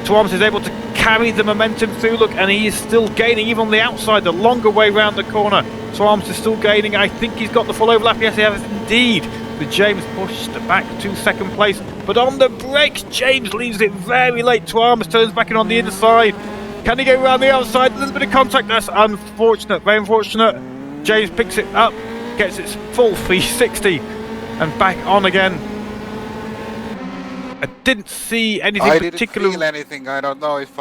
Tuamas is able to carry the momentum through, look, and he is still gaining even on the outside, the longer way round the corner. Tuamas is still gaining. I think he's got the full overlap. Yes, he has indeed. With James pushed back to second place, but on the brakes, James leaves it very late. Tuamas turns back in on the inside. Can he go around the outside? A little bit of contact. That's unfortunate, very unfortunate. James picks it up, gets its full 360, and back on again. I didn't see anything particular. I didn't feel anything. I don't know if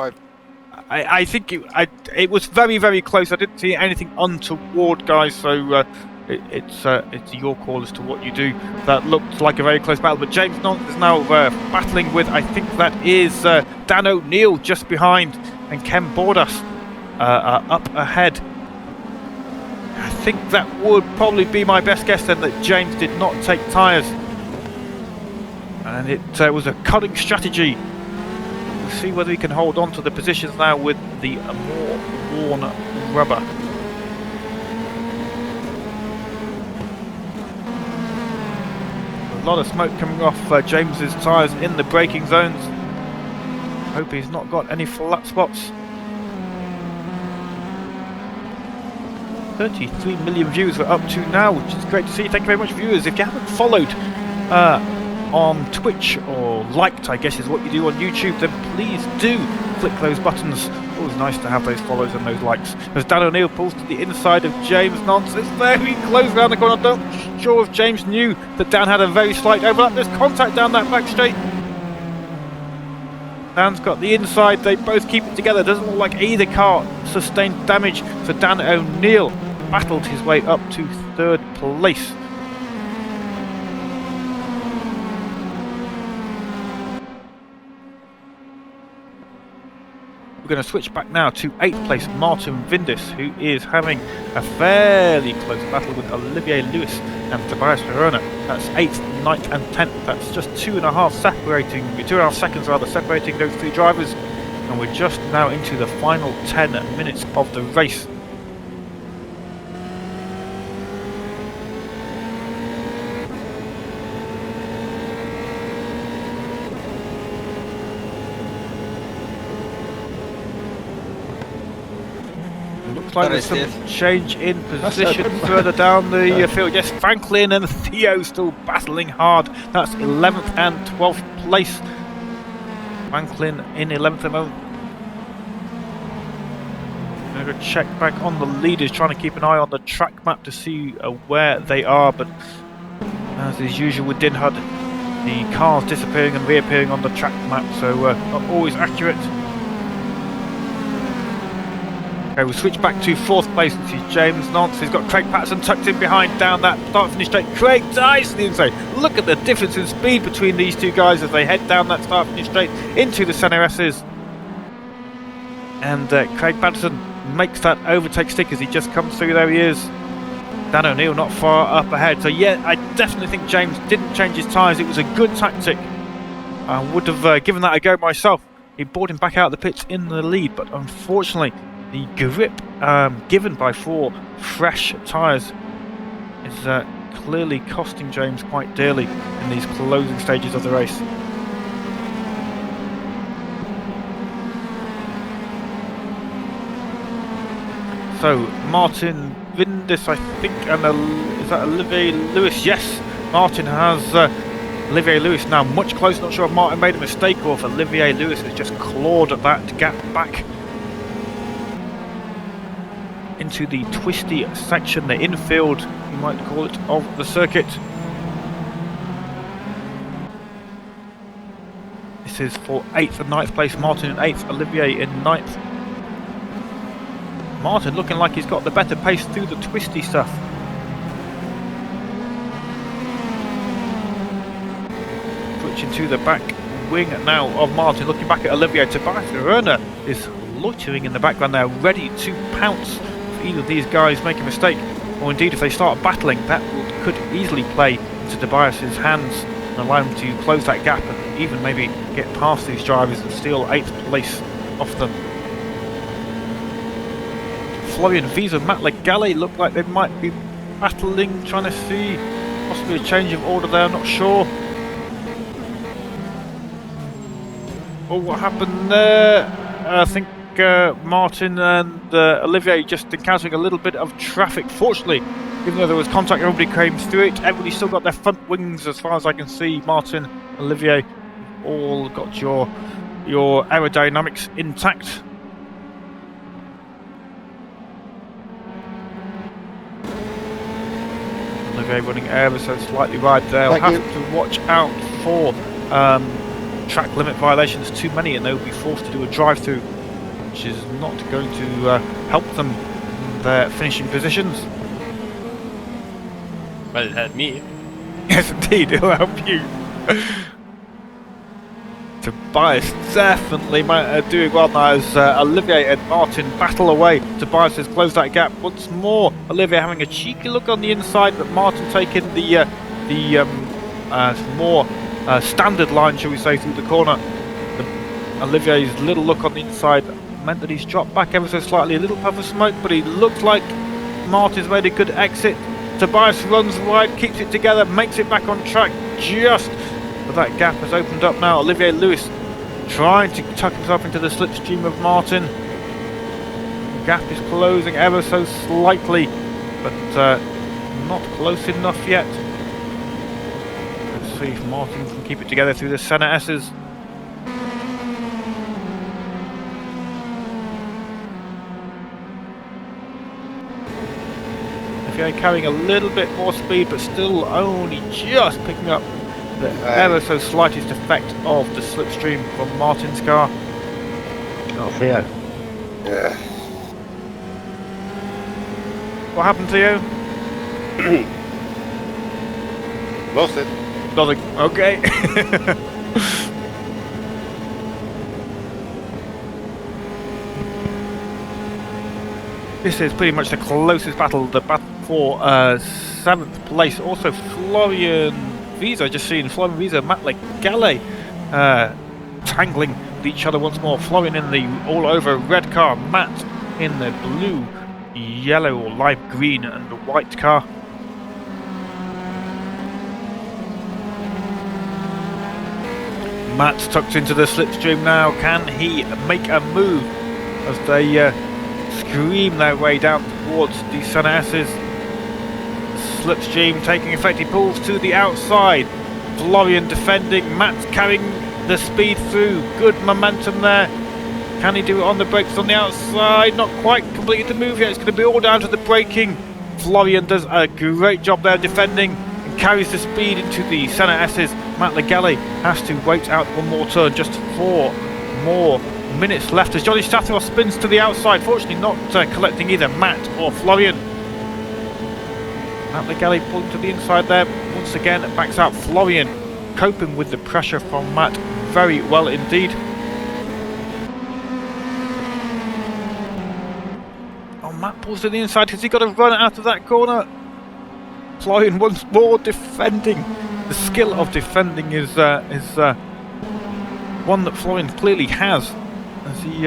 I think it was very, very close. I didn't see anything untoward, guys. So it's your call as to what you do. That looked like a very close battle, but James Nance is now battling with, I think that is Dan O'Neill just behind, and Ken Bordas up ahead. I think that would probably be my best guess then, that James did not take tyres. And it was a cutting strategy. We'll see whether he can hold on to the positions now with the more worn rubber. A lot of smoke coming off James's tyres in the braking zones. Hope he's not got any flat spots. 33 million views we're up to now, which is great to see. Thank you very much, viewers. If you haven't followed on Twitch, or liked, I guess is what you do on YouTube, then please do click those buttons. Always nice to have those follows and those likes. As Dan O'Neill pulls to the inside of James Nance, it's very close around the corner. I'm not sure if James knew that Dan had a very slight overlap. There's contact down that back straight. Dan's got the inside. They both keep it together. Doesn't look like either car sustained damage. So Dan O'Neill battled his way up to third place. We're going to switch back now to 8th place Martin Vindis, who is having a fairly close battle with Olivier Lewis and Tobias Verona. That's 8th, 9th and 10th. That's just 2.5 seconds separating those three drivers. And we're just now into the final 10 minutes of the race. Like there's some change in position further down the field. Yes, Franklin and Theo still battling hard. That's 11th and 12th place. Franklin in 11th at the moment. I'm going to check back on the leaders, trying to keep an eye on the track map to see where they are. But as is usual with Dinhud, the cars disappearing and reappearing on the track map, so not always accurate. Okay, we'll switch back to 4th place. This is James Nance. He's got Craig Patterson tucked in behind down that start-finish straight. Craig dives to the inside. Look at the difference in speed between these two guys as they head down that start-finish straight into the centre S's. And Craig Patterson makes that overtake stick as he just comes through. There he is. Dan O'Neill not far up ahead. So yeah, I definitely think James didn't change his tyres. It was a good tactic. I would have given that a go myself. He brought him back out of the pits in the lead, but unfortunately the grip given by 4 fresh tyres is clearly costing James quite dearly in these closing stages of the race. So Martin Vindis, I think, and is that Olivier Lewis? Yes, Martin has Olivier Lewis now much closer. Not sure if Martin made a mistake or if Olivier Lewis has just clawed at that gap back into the twisty section, the infield, you might call it, of the circuit. This is for 8th and 9th place. Martin in 8th, Olivier in 9th. Martin looking like he's got the better pace through the twisty stuff. Switching to the back wing now of Martin, looking back at Olivier. Tobias Verona is loitering in the background there, ready to pounce if either of these guys make a mistake, or indeed if they start battling, that could easily play into Tobias's hands and allow him to close that gap and even maybe get past these drivers and steal 8th place off them. Florian Wiese and Matt Legale look like they might be battling, trying to see possibly a change of order there, I'm not sure. Oh, what happened there? I think Martin and Olivier just encountering a little bit of traffic. Fortunately, even though there was contact, everybody came through it. Everybody still got their front wings as far as I can see. Martin, Olivier, all got your aerodynamics intact. Olivier running ever so slightly wide there. They'll have to watch out for track limit violations, too many, and they'll be forced to do a drive-through, which is not going to help them in their finishing positions. Well, it had me. Yes, indeed, it'll help you. Tobias definitely doing well now as Olivier and Martin battle away. Tobias has closed that gap once more. Olivier having a cheeky look on the inside, but Martin taking the more standard line, shall we say, through the corner. Olivier's little look on the inside meant that he's dropped back ever so slightly, a little puff of smoke, but he looks like Martin's made a good exit. Tobias runs wide, keeps it together, makes it back on track just, but that gap has opened up now. Olivier Lewis trying to tuck himself into the slipstream of Martin. The gap is closing ever so slightly, but not close enough yet. Let's see if Martin can keep it together through the centre S's. Carrying a little bit more speed, but still only just picking up the ever so slightest effect of the slipstream from Martin's car. Oh, Theo. Yeah. What happened to you? Lost it. Nothing. Okay. This is pretty much the closest battle, the battle for 7th place. Also Florian Wiese, just seen Florian Wiese and Matt Legale tangling with each other once more. Florian in the all-over red car, Matt in the blue, yellow or lime green and the white car. Matt's tucked into the slipstream now. Can he make a move as they scream their way down towards the Sun S's? Slipstream taking effect, he pulls to the outside. Florian defending, Matt's carrying the speed through, good momentum there. Can he do it on the brakes on the outside? Not quite completed the move yet, it's going to be all down to the braking. Florian does a great job there defending and carries the speed into the centre S's. Matt Legale has to wait out one more turn, just 4 more minutes left as Johnny Stathos spins to the outside, fortunately not collecting either Matt or Florian. Matt Legale pulling to the inside there, once again backs out Florian, coping with the pressure from Matt very well indeed. Oh, Matt pulls to the inside, has he got to run out of that corner? Florian once more defending. The skill of defending is one that Florian clearly has, as he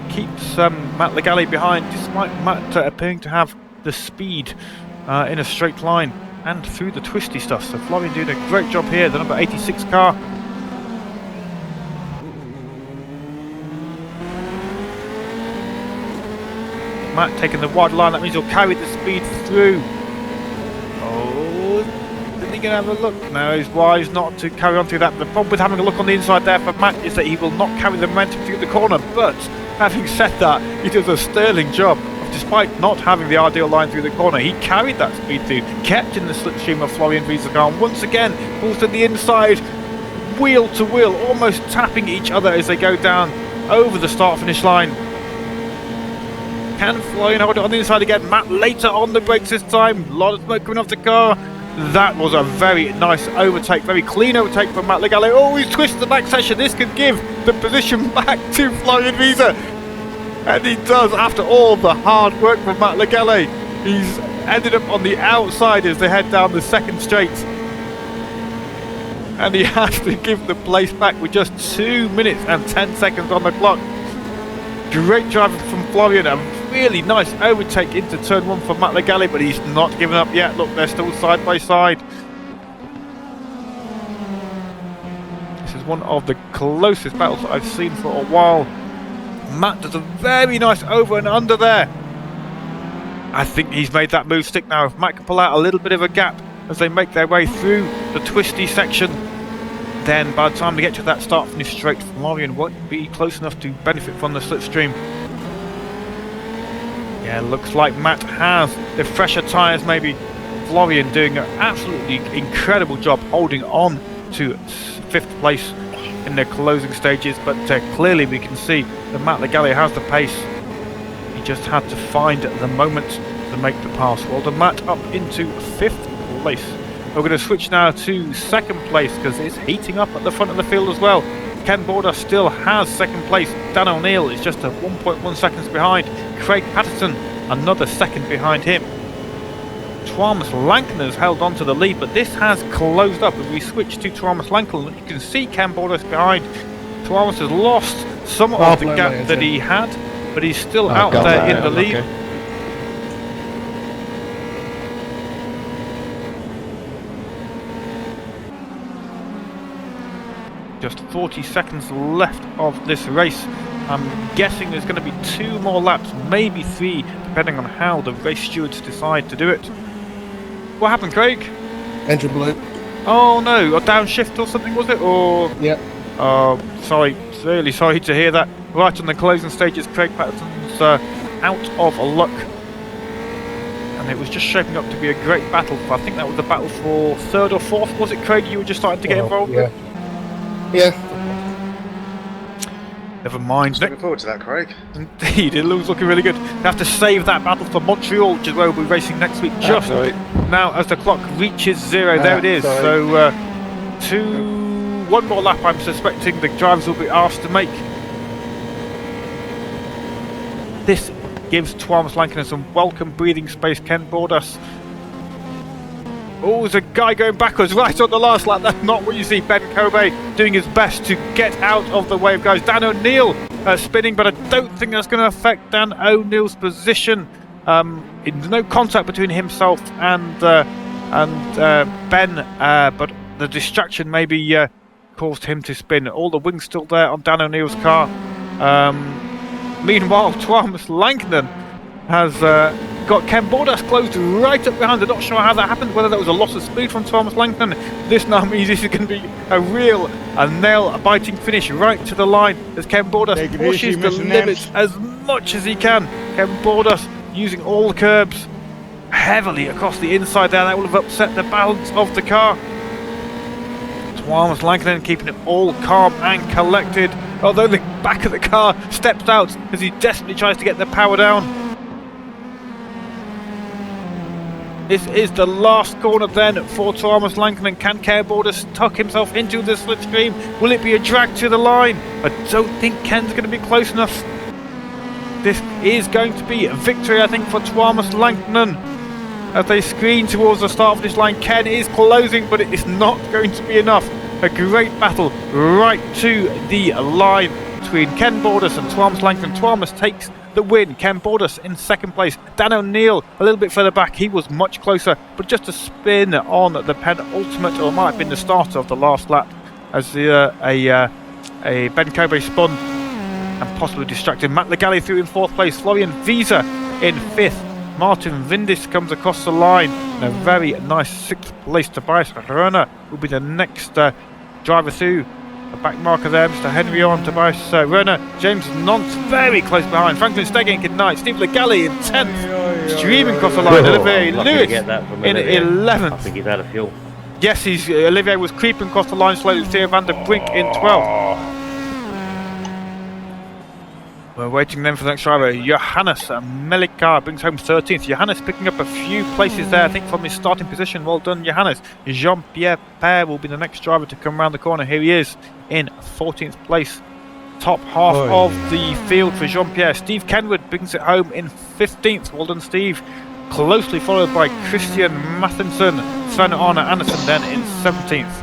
keeps Matt Legale behind, despite Matt appearing to have the speed in a straight line and through the twisty stuff. So Florian doing a great job here, the number 86 car. Matt taking the wide line, that means he'll carry the speed through. Oh, isn't he going to have a look? No, he's wise not to carry on through that. The problem with having a look on the inside there for Matt is that he will not carry the momentum through the corner. But having said that, he does a sterling job. Despite not having the ideal line through the corner, he carried that speed through, kept in the slipstream of Florian Wiesegar, and once again pulls to the inside, wheel to wheel, almost tapping each other as they go down over the start-finish line. Can Florian hold it on the inside again? Matt later on the brakes this time. A lot of smoke coming off the car. That was a very nice overtake, very clean overtake from Matt Legale. Oh, he's twisted the back section. This could give the position back to Florian Wieser. And he does, after all the hard work from Matt Legale. He's ended up on the outside as they head down the second straight. And he has to give the place back with just 2 minutes and 10 seconds on the clock. Great driving from Florian, a really nice overtake into turn 1 for Matt Legale, but he's not given up yet. Look, they're still side by side. This is one of the closest battles that I've seen for a while. Matt does a very nice over and under there. I think he's made that move stick now. If Matt can pull out a little bit of a gap as they make their way through the twisty section, then by the time they get to that start finish straight, Florian won't be close enough to benefit from the slipstream. Yeah, looks like Matt has the fresher tyres maybe. Florian doing an absolutely incredible job holding on to 5th place in their closing stages, but clearly we can see that Matt Legale has the pace. He just had to find the moment to make the pass. Well done, Matt, up into 5th place. We're going to switch now to 2nd place because it's heating up at the front of the field as well. Ken Border still has 2nd place. Dan O'Neill is just a 1.1 seconds behind. Craig Patterson another 2nd behind him. Thomas Lankner's held on to the lead, but this has closed up as we switch to Thomas Lankner. You can see Ken Border's behind. Thomas has lost some of the gap that he had, but he's still out there in the lead. Okay. Just 40 seconds left of this race. I'm guessing there's going to be 2 more laps, maybe 3, depending on how the race stewards decide to do it. What happened, Craig? Engine blew. Oh no, a downshift or something was it? Or yeah. Oh, sorry, really sorry to hear that. Right on the closing stages, Craig Patterson's out of luck. And it was just shaping up to be a great battle. I think that was the battle for 3rd or 4th, was it, Craig? You were just starting to get involved with? Yeah. Never mind. Looking forward to that, Craig. Indeed, it looks looking really good. They have to save that battle for Montreal, which is where we'll be racing next week. Just now, as the clock reaches 0, there it is. So, 1 more lap. I'm suspecting the drivers will be asked to make. This gives Thomas Lankner some welcome breathing space. Ken Bordas. Oh, there's a guy going backwards right on the last lap. That's not what you see. Ben Kobe doing his best to get out of the way of guys. Dan O'Neill spinning, but I don't think that's going to affect Dan O'Neill's position. There's no contact between himself and Ben, but the distraction maybe caused him to spin. All the wings still there on Dan O'Neill's car. Meanwhile, Thomas Lankner has got Ken Bordas closed right up behind. I'm not sure how that happened, whether that was a loss of speed from Thomas Lankner. This now means this is going to be a nail-biting finish right to the line as Ken Bordas pushes the limits as much as he can. Ken Bordas using all the curbs heavily across the inside there. That will have upset the balance of the car. Thomas Lankner keeping it all calm and collected. although the back of the car steps out as he desperately tries to get the power down. This is the last corner then for Thomas Lankinen. Can Ken Borders tuck himself into the slipstream? Will it be a drag to the line? I don't think Ken's going to be close enough. This is going to be a victory, I think, for Thomas Lankinen. As they screen towards the start of this line, Ken is closing, but it is not going to be enough. A great battle right to the line between Ken Borders and Thomas Lankinen. Thomas takes the win. Ken Borders in second place. Dan O'Neill a little bit further back. He was much closer, but just a spin on the penultimate, or it might have been the start of the last lap, as a Ben Kobe spun and possibly distracted. Matt Legali through in fourth place. Florian Visa in fifth. Martin Vindis comes across the line. And a very nice sixth place. Tobias Röner will be the next driver through. A back marker there, Mr. Henry on, Tobias Röner, James Nance very close behind, Franklin Steggen in ninth, Steve Legali in 10th, streaming across the line, Olivier Lewis in 11th. I think he's out of fuel. Yes, Olivier was creeping across the line slowly, Theo van der Brink in 12th. We're waiting then for the next driver. Johannes Melika brings home 13th. Johannes picking up a few places there, I think, from his starting position. Well done, Johannes. Jean-Pierre Père will be the next driver to come around the corner. Here he is in 14th place. Top half of the field for Jean-Pierre. Steve Kenwood brings it home in 15th. Well done, Steve. Closely followed by Christian Mathinson. Sven Arne Andersen then in 17th.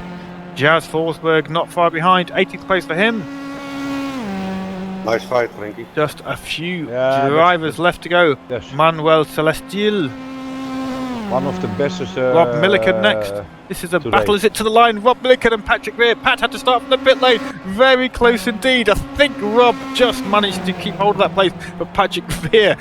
Jazz Forsberg not far behind. 18th place for him. Nice fight, Frankie. Just a few drivers left to go. Yes. Manuel Celestial. One of the best. Rob Milliken next. This is a battle. Is it to the line? Rob Milliken and Patrick Rear. Pat had to start from the pit lane. Very close indeed. I think Rob just managed to keep hold of that place, but Patrick Rear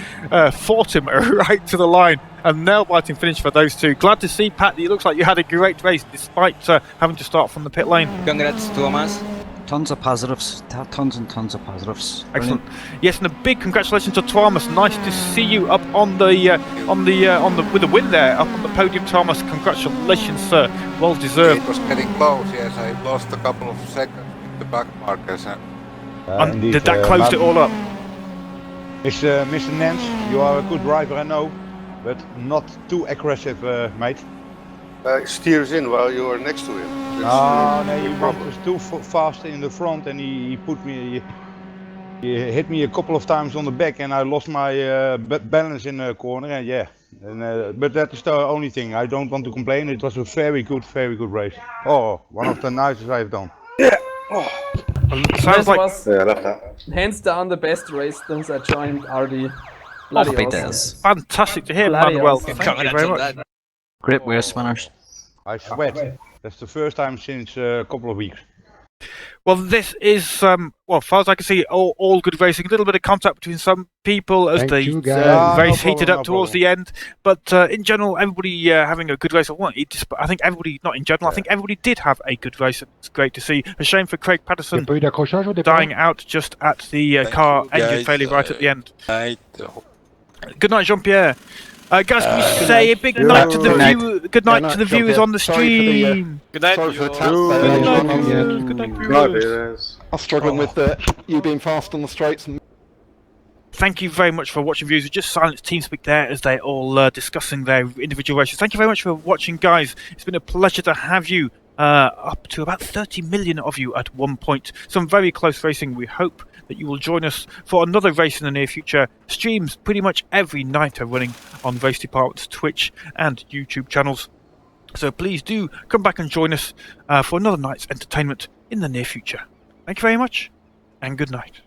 fought him right to the line. A nail-biting finish for those two. Glad to see, Pat, that it looks like you had a great race despite having to start from the pit lane. Congrats, Thomas. Tons of positives, tons and tons of positives. Excellent. Yes, and a big congratulations to Thomas. Nice to see you up on the with the win there, up on the podium, Thomas. Congratulations, sir. Well deserved. It was getting close. Yes, I lost a couple of seconds with the back markers. And did that close it all up? Mr. Nance, you are a good driver, I know, but not too aggressive, mate. Steers in while you are next to him. He was too fast in the front, and he hit me a couple of times on the back, and I lost my balance in the corner. And but that is the only thing. I don't want to complain. It was a very good race. Oh, one of the nicest I've done. Yeah. Sounds like hands down the best race since I joined RD. Bloody awesome. Fantastic to hear, Manuel. Thank you very much. Great race winners. I sweat. That's the first time since a couple of weeks. Well, this is, well, as far as I can see, all good racing. A little bit of contact between some people as the race heated up towards the end. But in general, everybody having a good race. I think everybody, not in general, I think everybody did have a good race. It's great to see. A shame for Craig Patterson dying out just at the car engine failure right at the end. Good night, Jean-Pierre. Guys, can we say a big night to the viewers on the stream? Good night. Good night, viewers. I'm struggling with you being fast on the straights. Thank you very much for watching, viewers. We just silenced TeamSpeak there as they're all discussing their individual races. Thank you very much for watching, guys. It's been a pleasure to have you. Up to about 30 million of you at one point. Some very close racing. We hope that you will join us for another race in the near future. Streams pretty much every night are running on Race Department's Twitch and YouTube channels. So please do come back and join us for another night's entertainment in the near future. Thank you very much, and good night.